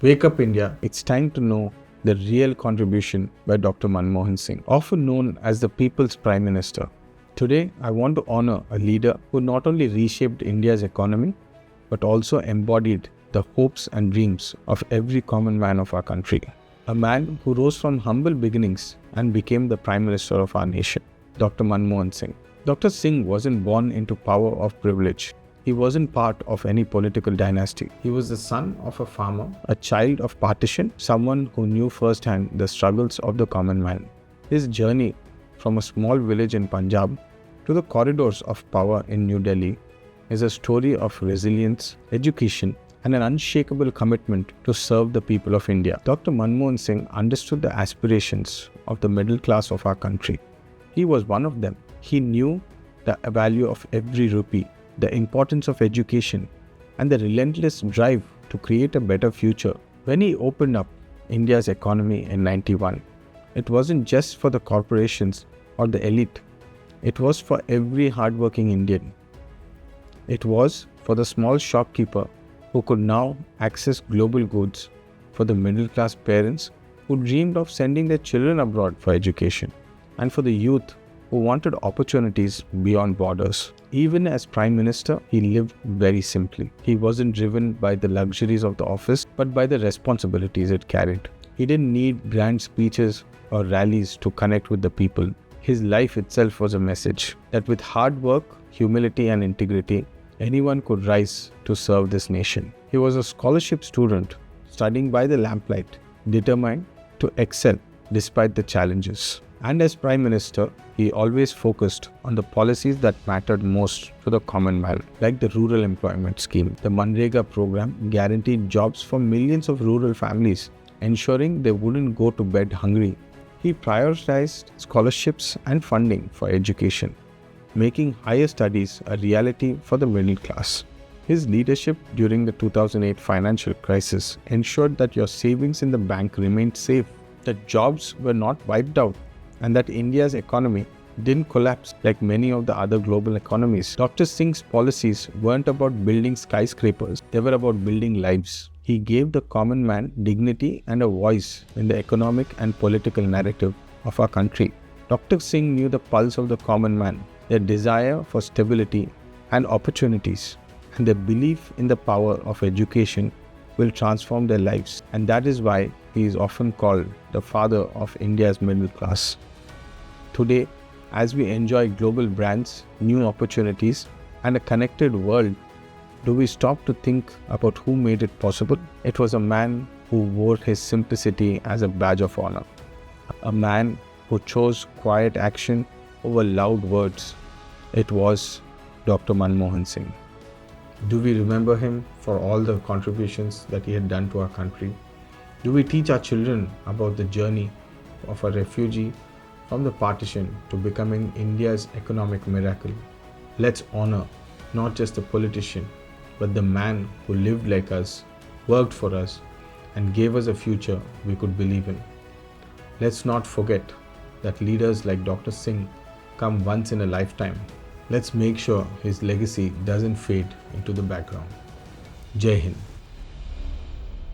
Wake up India, it's time to know the real contribution by Dr. Manmohan Singh, often known as the People's Prime Minister. Today, I want to honor a leader who not only reshaped India's economy, but also embodied the hopes and dreams of every common man of our country. A man who rose from humble beginnings and became the Prime Minister of our nation, Dr. Manmohan Singh. Dr. Singh wasn't born into power or privilege. He wasn't part of any political dynasty. He was the son of a farmer, a child of partition, someone who knew firsthand the struggles of the common man. His journey from a small village in Punjab to the corridors of power in New Delhi is a story of resilience, education, and an unshakable commitment to serve the people of India. Dr. Manmohan Singh understood the aspirations of the middle class of our country. He was one of them. He knew the value of every rupee, the importance of education, and the relentless drive to create a better future. When he opened up India's economy in 91, it wasn't just for the corporations or the elite. It was for every hardworking Indian. It was for the small shopkeeper who could now access global goods, for the middle-class parents who dreamed of sending their children abroad for education, and for the youth who wanted opportunities beyond borders. Even as Prime Minister, he lived very simply. He wasn't driven by the luxuries of the office, but by the responsibilities it carried. He didn't need grand speeches or rallies to connect with the people. His life itself was a message that with hard work, humility, and integrity, anyone could rise to serve this nation. He was a scholarship student, studying by the lamplight, determined to excel despite the challenges. And as Prime Minister, he always focused on the policies that mattered most to the common man, like the Rural Employment Scheme. The Manrega program guaranteed jobs for millions of rural families, ensuring they wouldn't go to bed hungry. He prioritized scholarships and funding for education, making higher studies a reality for the middle class. His leadership during the 2008 financial crisis ensured that your savings in the bank remained safe, that jobs were not wiped out, and that India's economy didn't collapse like many of the other global economies. Dr. Singh's policies weren't about building skyscrapers, they were about building lives. He gave the common man dignity and a voice in the economic and political narrative of our country. Dr. Singh knew the pulse of the common man, their desire for stability and opportunities, and their belief in the power of education will transform their lives. And that is why he is often called the father of India's middle class. Today, as we enjoy global brands, new opportunities, and a connected world, do we stop to think about who made it possible? It was a man who wore his simplicity as a badge of honor. A man who chose quiet action over loud words. It was Dr. Manmohan Singh. Do we remember him for all the contributions that he had done to our country? Do we teach our children about the journey of a refugee from the partition to becoming India's economic miracle? Let's honor not just the politician, but the man who lived like us, worked for us, and gave us a future we could believe in. Let's not forget that leaders like Dr. Singh come once in a lifetime. Let's make sure his legacy doesn't fade into the background. Jai Hind.